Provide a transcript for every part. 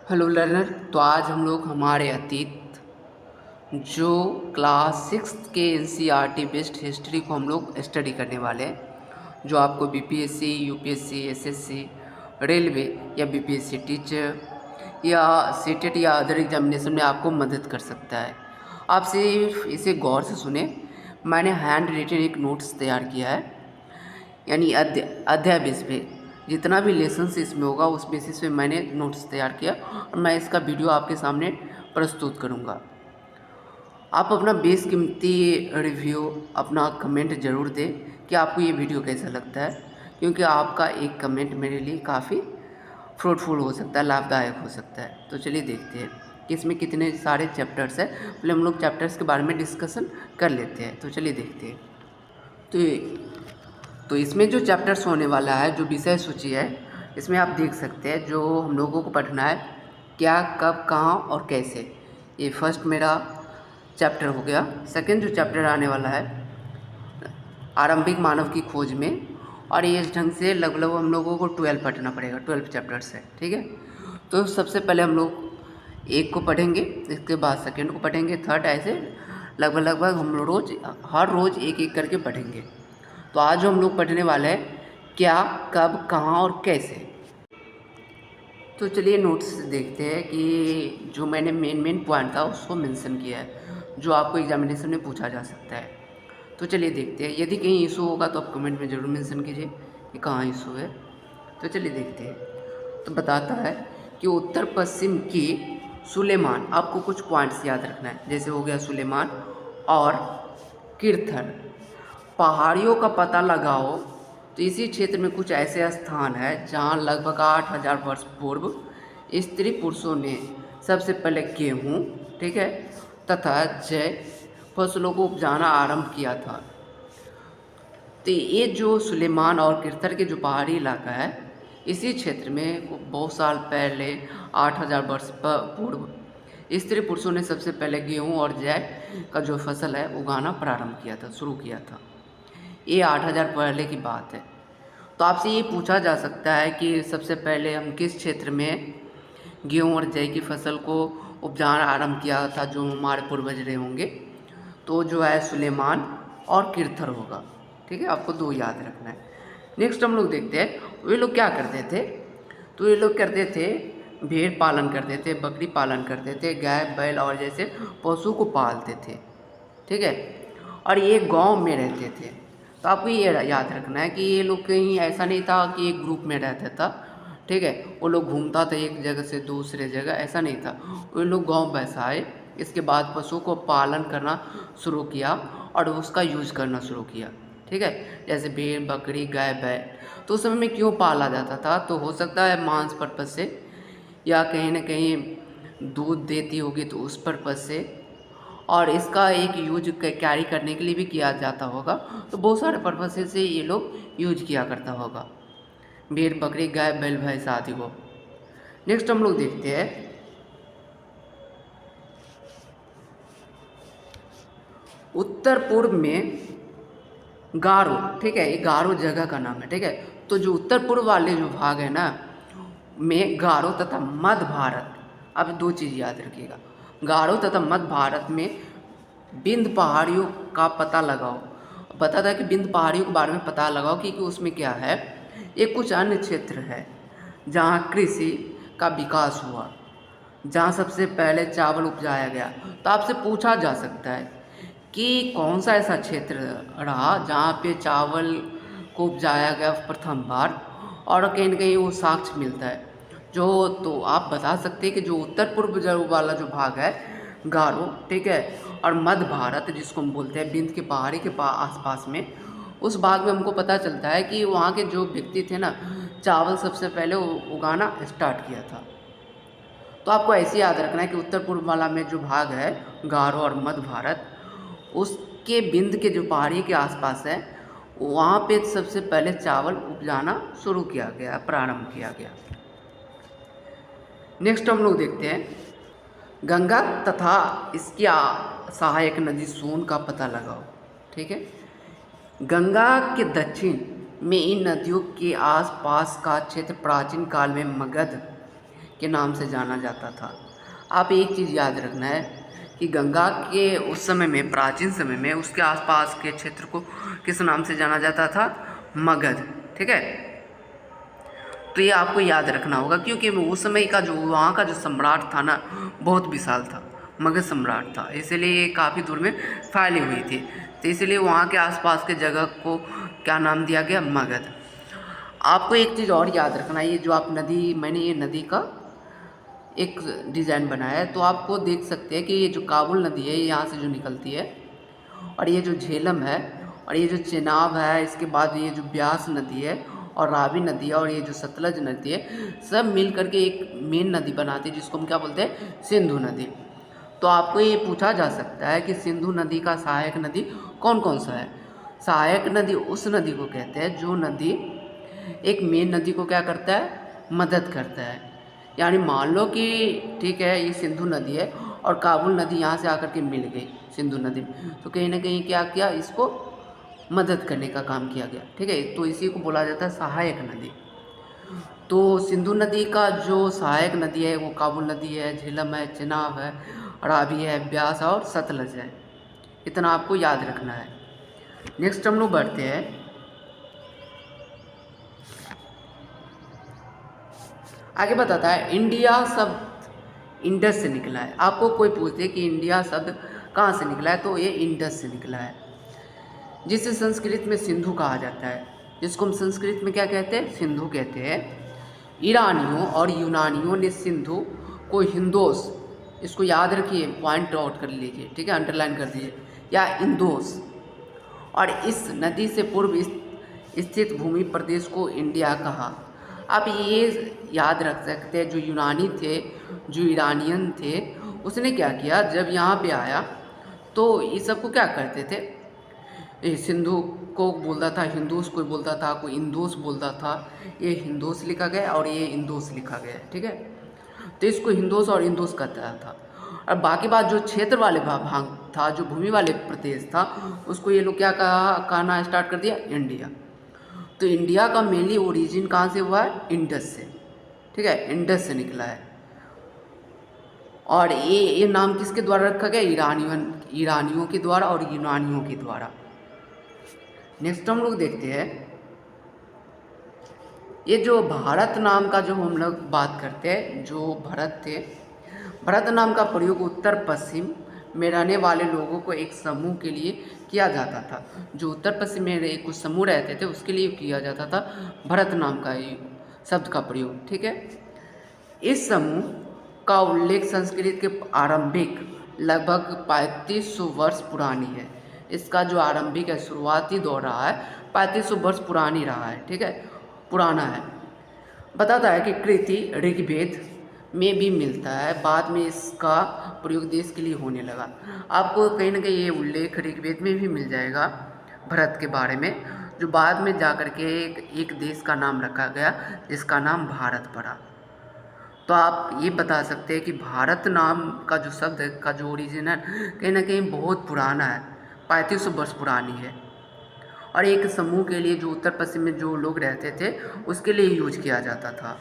Hello learner. तो आज हम लोग हमारे अतीत जो क्लास सिक्स के एनसीईआरटी बेस्ड हिस्ट्री को हम लोग स्टडी करने वाले हैं, जो आपको बीपीएससी, यूपीएससी, एसएससी, रेलवे या बीपीएससी टीचर या सीटेट या अदर एग्जामिनेशन में आपको मदद कर सकता है। आप सिर्फ इसे गौर से सुने। मैंने हैंड रिटन एक नोट्स तैयार किया है, यानी अध्याय बेस पे जितना भी लेसन्स इसमें होगा उस बेसिस पे मैंने नोट्स तैयार किया और मैं इसका वीडियो आपके सामने प्रस्तुत करूँगा। आप अपना बेशकीमती रिव्यू, अपना कमेंट ज़रूर दें कि आपको ये वीडियो कैसा लगता है, क्योंकि आपका एक कमेंट मेरे लिए काफ़ी फ्रूटफुल हो सकता है, लाभदायक हो सकता है। तो चलिए देखते हैं कि इसमें कितने सारे चैप्टर्स हैं। पहले हम लोग चैप्टर्स के बारे में डिस्कशन कर लेते हैं। तो चलिए देखते हैं। तो इसमें जो चैप्टर्स होने वाला है, जो विषय सूची है, इसमें आप देख सकते हैं जो हम लोगों को पढ़ना है, क्या, कब, कहाँ और कैसे। ये फर्स्ट मेरा चैप्टर हो गया। सेकंड जो चैप्टर आने वाला है, आरंभिक मानव की खोज में, और ये इस ढंग से लगभग हम लोगों को 12 पढ़ना पड़ेगा, 12 चैप्टर्स है, ठीक है। तो सबसे पहले हम लोग एक को पढ़ेंगे, इसके बाद सेकंड को पढ़ेंगे, थर्ड, ऐसे लगभग हम लोग हर रोज़ एक एक करके पढ़ेंगे। तो आज जो हम लोग पढ़ने वाले हैं, क्या, कब, कहाँ और कैसे। तो चलिए नोट्स देखते हैं कि जो मैंने मेन पॉइंट था उसको मेंशन किया है, जो आपको एग्जामिनेशन में पूछा जा सकता है। तो चलिए देखते हैं। यदि कहीं इशू होगा तो आप कमेंट में ज़रूर मेंशन कीजिए कि कहाँ इशू है। तो चलिए देखते हैं। तो बताता है कि उत्तर पश्चिम की सुलेमान, आपको कुछ पॉइंट्स याद रखना है, जैसे हो गया सुलेमान और किरथर। पहाड़ियों का पता लगाओ। तो इसी क्षेत्र में कुछ ऐसे स्थान हैं जहाँ लगभग 8000 वर्ष पूर्व स्त्री पुरुषों ने सबसे पहले गेहूँ, ठीक है, तथा जय फसलों को उपजाना आरंभ किया था। तो ये जो सुलेमान और किरथर के जो पहाड़ी इलाका है, इसी क्षेत्र में बहुत साल पहले 8000 वर्ष पूर्व स्त्री पुरुषों ने सबसे पहले गेहूँ और जय का जो फसल है उगाना प्रारंभ किया था, शुरू किया था। ये 8000 पहले की बात है। तो आपसे ये पूछा जा सकता है कि सबसे पहले हम किस क्षेत्र में गेहूँ और जय की फसल को उपजाना आरंभ किया था, जो हमारे पूर्वज रहे होंगे। तो जो है सुलेमान और किरथर होगा, ठीक है। आपको दो याद रखना है। नेक्स्ट हम लोग देखते हैं वे लोग क्या करते थे। तो ये लोग करते थे भेड़ पालन करते थे, बकरी पालन करते थे, गाय बैल और जैसे पशु को पालते थे, ठीक है। और ये गांव में रहते थे। तो आपको ये याद रखना है कि ये लोग कहीं ऐसा नहीं था कि एक ग्रुप में रहता था, ठीक है। वो लोग घूमता था एक जगह से दूसरे जगह, ऐसा नहीं था। वो लोग गांव बसाए, इसके बाद पशु को पालन करना शुरू किया और उसका यूज करना शुरू किया, ठीक है। जैसे भेड़, बकरी, गाय, बैल। तो उस समय में क्यों पाला जाता था? तो हो सकता है मांस पर्पज़ से, या कहीं ना कहीं दूध देती होगी तो उस पर्पज़ से, और इसका एक यूज कैरी करने के लिए भी किया जाता होगा। तो बहुत सारे पर्पज़ से ये लोग यूज किया करता होगा, भेड़, बकरी, गाय, बैल, भैंस आदि को। नेक्स्ट हम लोग देखते हैं उत्तर पूर्व में गारो, ठीक है। ये गारो जगह का नाम है, ठीक है। तो जो उत्तर पूर्व वाले जो भाग है ना में गारो तथा मध्य भारत, अब दो चीज़ याद रखिएगा, गारो तथा मध्य भारत में बिंद पहाड़ियों का पता लगाओ। पता था कि बिंद पहाड़ियों के बारे में पता लगाओ, क्योंकि उसमें क्या है, ये कुछ अन्य क्षेत्र है जहाँ कृषि का विकास हुआ, जहाँ सबसे पहले चावल उपजाया गया। तो आपसे पूछा जा सकता है कि कौन सा ऐसा क्षेत्र रहा जहाँ पे चावल को उपजाया गया प्रथम बार, और कहीं ना कहीं वो साक्ष्य मिलता है जो। तो आप बता सकते हैं कि जो उत्तर पूर्व वाला जो भाग है गारो, ठीक है, और मध्य भारत जिसको हम बोलते हैं बिंद के पहाड़ी के आसपास में, उस भाग में हमको पता चलता है कि वहाँ के जो व्यक्ति थे ना, चावल सबसे पहले उगाना स्टार्ट किया था। तो आपको ऐसे याद रखना है कि उत्तर पूर्व वाला में जो भाग है गारो और मध्य भारत, उसके बिंद के जो पहाड़ी के आसपास है, वहाँ पे सबसे पहले चावल उपजाना शुरू किया गया, प्रारंभ किया गया। नेक्स्ट हम लोग देखते हैं गंगा तथा इसकी सहायक नदी सोन का पता लगाओ, ठीक है। गंगा के दक्षिण में इन नदियों के आसपास का क्षेत्र प्राचीन काल में मगध के नाम से जाना जाता था। आप एक चीज़ याद रखना है कि गंगा के उस समय में, प्राचीन समय में, उसके आसपास के क्षेत्र को किस नाम से जाना जाता था? मगध। ठीक है, तो ये आपको याद रखना होगा, क्योंकि उस समय का जो वहाँ का जो सम्राट था ना, बहुत विशाल था, मगध सम्राट था, इसलिए ये काफ़ी दूर में फैली हुई थी, तो इसलिए वहाँ के आसपास के जगह को क्या नाम दिया गया? मगध। आपको एक चीज़ और याद रखना है, ये जो आप नदी, मैंने ये नदी का एक डिज़ाइन बनाया है, तो आपको देख सकते हैं कि ये जो काबुल नदी है, ये यहाँ से जो निकलती है, और ये जो झेलम है, और ये जो चेनाब है, इसके बाद ये जो ब्यास नदी है, और रावी नदी है, और ये जो सतलज नदी है, सब मिल करके एक मेन नदी बनाती है, जिसको हम क्या बोलते हैं? सिंधु नदी। तो आपको ये पूछा जा सकता है कि सिंधु नदी का सहायक नदी कौन कौन सा है? सहायक नदी उस नदी को कहते हैं जो नदी एक मेन नदी को क्या करता है? मदद करता है। यानी मान लो कि ठीक है, ये सिंधु नदी है और काबुल नदी यहाँ से आकर के मिल गई सिंधु नदी में, तो कहीं ना कहीं क्या किया? इसको मदद करने का काम किया गया। ठीक है, तो इसी को बोला जाता है सहायक नदी। तो सिंधु नदी का जो सहायक नदी है वो काबुल नदी है, झेलम है, चेनाब है, रावी है, ब्यास और सतलज है। इतना आपको याद रखना है। नेक्स्ट हम लोग बढ़ते हैं। आगे बताता है इंडिया शब्द इंडस से निकला है। आपको कोई पूछते कि इंडिया शब्द कहाँ से निकला है, तो ये इंडस से निकला है, जिसे संस्कृत में सिंधु कहा जाता है, जिसको हम संस्कृत में क्या कहते हैं? सिंधु कहते हैं। ईरानियों और यूनानियों ने सिंधु को हिंदोस, इसको याद रखिए, पॉइंट आउट कर लीजिए, ठीक है, अंडरलाइन कर दीजिए, या इंदोस, और इस नदी से पूर्व स्थित भूमि प्रदेश को इंडिया कहा। आप ये याद रख सकते हैं, जो यूनानी थे, जो ईरानियन थे, उसने क्या किया? जब यहाँ पे आया तो ये सबको क्या करते थे? ये सिंधु को बोलता था हिंदूस, कोई बोलता था, कोई इंदोस बोलता था। ये हिंदोस लिखा गया और ये इंदोस लिखा गया, ठीक है। तो इसको हिंदोस और इंदोस कहता था। और बाकी बात जो क्षेत्र वाले भाग था, जो भूमि वाले प्रदेश था, उसको ये लोग क्या कहना स्टार्ट कर दिया? इंडिया। तो इंडिया का मेनली ओरिजिन कहाँ से हुआ है? इंडस से, ठीक है, इंडस से निकला है। और ये नाम किसके द्वारा रखा गया? ईरानियों के द्वारा और यूनानियों के द्वारा। नेक्स्ट हम लोग देखते हैं, ये जो भारत नाम का जो हम लोग बात करते हैं, जो भरत थे, भरत नाम का प्रयोग उत्तर पश्चिम में रहने वाले लोगों को एक समूह के लिए किया जाता था। जो उत्तर पश्चिम में कुछ समूह रहते थे उसके लिए किया जाता था भरत नाम का शब्द का प्रयोग, ठीक है। इस समूह का उल्लेख संस्कृत के आरंभिक लगभग 3500 वर्ष पुरानी है। इसका जो आरंभिक है, शुरुआती दौर रहा है, 3500 वर्ष पुरानी रहा है, ठीक है, पुराना है। बताता है कि कृति ऋग्वेद में भी मिलता है, बाद में इसका प्रयोग देश के लिए होने लगा। आपको कहीं ना कहीं ये उल्लेख ऋग्वेद में भी मिल जाएगा भरत के बारे में, जो बाद में जाकर के एक देश का नाम रखा गया जिसका नाम भारत पड़ा। तो आप ये बता सकते हैं कि भारत नाम का जो शब्द का जो ओरिजिन है कहीं ना कहीं बहुत पुराना है, 3500 वर्ष पुरानी है, और एक समूह के लिए जो उत्तर पश्चिम में जो लोग रहते थे उसके लिए यूज किया जाता था।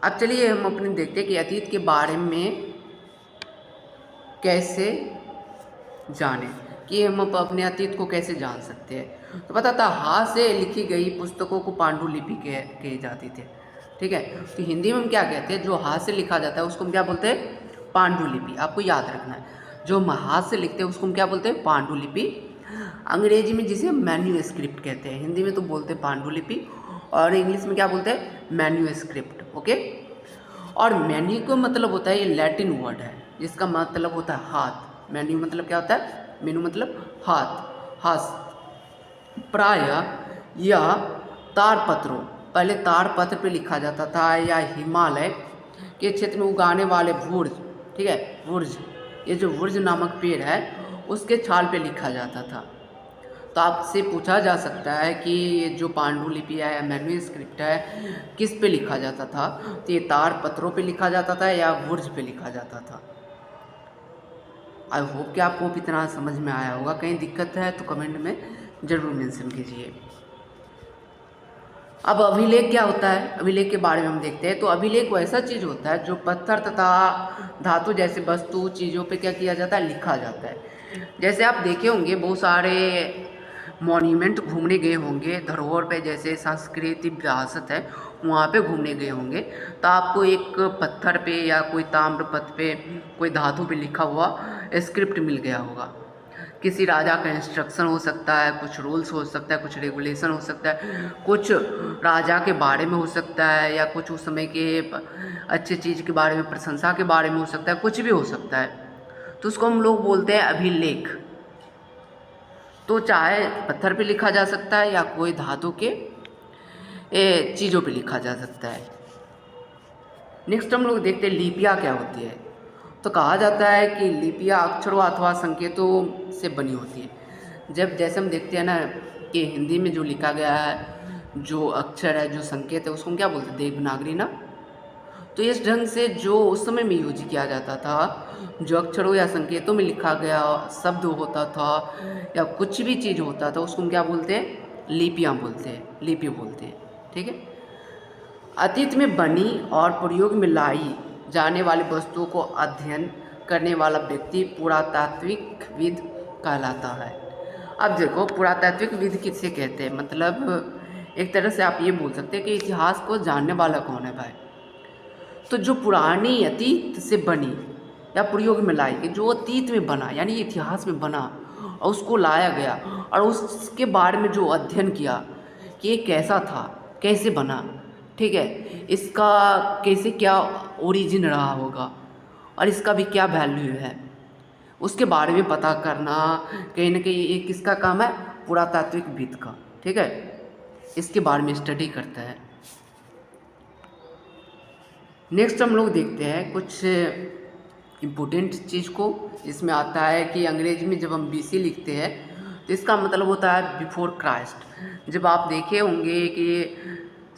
अब चलिए हम अपने देखते हैं कि अतीत के बारे में कैसे जानें, कि हम अपने अतीत को कैसे जान सकते हैं। तो पता था, हाथ से लिखी गई पुस्तकों को पांडुलिपि कहे जाती थे, ठीक है। तो हिंदी में हम क्या कहते हैं? जो हाथ से लिखा जाता है उसको हम क्या बोलते हैं? पांडुलिपि। आपको याद रखना है, जो हम हाथ से लिखते हैं उसको हम क्या बोलते हैं? पांडुलिपि। अंग्रेजी में जिसे हम मैन्यूस्क्रिप्ट कहते हैं, हिंदी में तो बोलते हैं पांडुलिपि, और इंग्लिश में क्या बोलते हैं? Manuscript, okay. और मैन्यू का मतलब होता है, ये लैटिन वर्ड है जिसका मतलब होता है हाथ। मैन्यू मतलब क्या होता है? मेनू मतलब हाथ, हाथ। प्रायः यह ताड़पत्रों, पहले ताड़पत्र पे लिखा जाता था, या हिमालय के क्षेत्र में उगाने वाले वुर्ज, ठीक है, वुर्ज, ये जो वुर्ज नामक पेड़ है उसके छाल पे लिखा जाता था। तो आपसे पूछा जा सकता है कि ये जो पांडुलिपि है या मैन्यूस्क्रिप्ट है किस पे लिखा जाता था? तो ये ताड़पत्रों पे लिखा जाता था या वुर्ज पे लिखा जाता था? आई होप कि आपको इतना समझ में आया होगा। कहीं दिक्कत है तो कमेंट में ज़रूर मेंशन कीजिए। अब अभिलेख क्या होता है, अभिलेख के बारे में हम देखते हैं। तो अभिलेख वो ऐसा चीज़ होता है जो पत्थर तथा धातु जैसे वस्तु चीज़ों पे क्या किया जाता है, लिखा जाता है। जैसे आप देखे होंगे बहुत सारे मॉन्यूमेंट घूमने गए होंगे धरोहर पे, जैसे सांस्कृतिक विरासत है वहाँ पे घूमने गए होंगे, तो आपको एक पत्थर पे या कोई ताम्रपत्र पे कोई धातु पे लिखा हुआ स्क्रिप्ट मिल गया होगा। किसी राजा का इंस्ट्रक्शन हो सकता है, कुछ रूल्स हो सकता है, कुछ रेगुलेशन हो सकता है, कुछ राजा के बारे में हो सकता है, या कुछ उस समय के अच्छी चीज़ के बारे में, प्रशंसा के बारे में हो सकता है, कुछ भी हो सकता है। तो उसको हम लोग बोलते हैं अभिलेख। तो चाहे पत्थर पे लिखा जा सकता है या कोई धातु के चीज़ों पे लिखा जा सकता है। नेक्स्ट हम लोग देखते हैं लिपियाँ क्या होती है। तो कहा जाता है कि लिपियाँ अक्षरों अथवा संकेतों से बनी होती है। जब जैसे हम देखते हैं ना कि हिंदी में जो लिखा गया है, जो अक्षर है, जो संकेत है, उसको हम क्या बोलते हैं, देवनागरी ना। तो इस ढंग से जो उस समय में यूज किया जाता था, जो अक्षरों या संकेतों में लिखा गया शब्द होता था या कुछ भी चीज़ होता था, उसको हम क्या बोलते हैं, लिपियाँ बोलते हैं, लिपि बोलते हैं। ठीक है। अतीत में बनी और प्रयोग में लाई जाने वाली वस्तुओं को अध्ययन करने वाला व्यक्ति पुरातात्विकविद कहलाता है। अब देखो पुरातात्विक विद किससे कहते हैं, मतलब एक तरह से आप ये बोल सकते हैं कि इतिहास को जानने वाला कौन है भाई। तो जो पुरानी अतीत से बनी या प्रयोग में लाई गई, जो अतीत में बना यानी इतिहास में बना और उसको लाया गया और उसके बारे में जो अध्ययन किया कि ये कैसा था, कैसे बना, ठीक है, इसका कैसे क्या ओरिजिन रहा होगा और इसका भी क्या वैल्यू है, उसके बारे में पता करना कहीं ना कहीं ये किसका काम है, पुरातात्विकविद का। ठीक है, इसके बारे में स्टडी करता है। नेक्स्ट हम लोग देखते हैं कुछ इम्पोर्टेंट चीज़ को। इसमें आता है कि अंग्रेजी में जब हम BC लिखते हैं तो इसका मतलब होता है बिफोर क्राइस्ट। जब आप देखे होंगे कि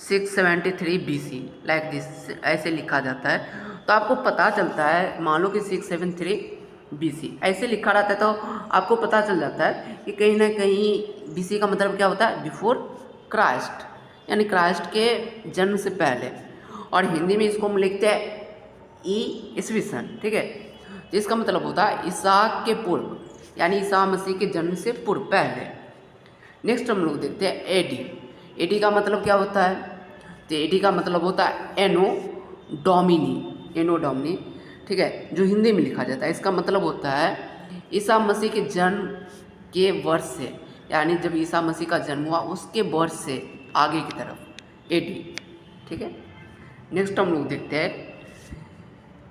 673 BC लाइक दिस ऐसे लिखा जाता है, तो आपको पता चलता है, मान लो कि 673 BC ऐसे लिखा रहता है, तो आपको पता चल जाता है कि कहीं ना कहीं BC का मतलब क्या होता है, बिफोर क्राइस्ट, यानी क्राइस्ट के जन्म से पहले। और हिंदी में इसको हम लिखते हैं ईस्वी सन। ठीक है, जिसका मतलब होता है ईसा के पूर्व, यानी ईसा मसीह के जन्म से पूर्व, पहले। नेक्स्ट हम लोग देखते हैं एडी का मतलब क्या होता है, तो एडी का मतलब होता है एनो डोमिनी। ठीक है, जो हिंदी में लिखा जाता है, इसका मतलब होता है ईसा मसीह के जन्म के वर्ष से, यानी जब ईसा मसीह का जन्म हुआ उसके वर्ष से आगे की तरफ एडी। ठीक है, नेक्स्ट हम लोग देखते हैं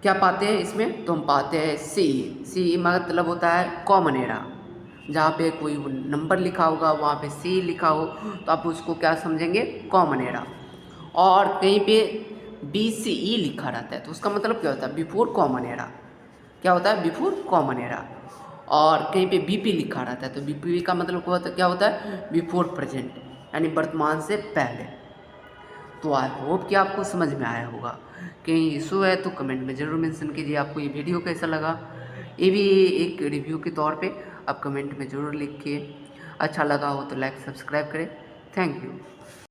क्या पाते हैं इसमें, तो हम पाते हैं सी मतलब होता है कॉमन एरा। जहाँ पे कोई नंबर लिखा होगा वहाँ पे C लिखा हो तो आप उसको क्या समझेंगे, कॉमन एरा। और कहीं पे BCE लिखा रहता है तो उसका मतलब क्या होता है, बिफोर कॉमन एरा। क्या होता है, बिफोर कॉमन एरा। और कहीं पे BP लिखा रहता है तो BP का मतलब क्या होता है, बिफोर प्रेजेंट, यानी वर्तमान से पहले। तो आई होप कि आपको समझ में आया होगा। कहीं इशू है तो कमेंट में ज़रूर मेंशन कीजिए आपको ये वीडियो कैसा लगा। ये भी एक रिव्यू के तौर पे आप कमेंट में ज़रूर लिखिए। अच्छा लगा हो तो लाइक सब्सक्राइब करें। Thank you.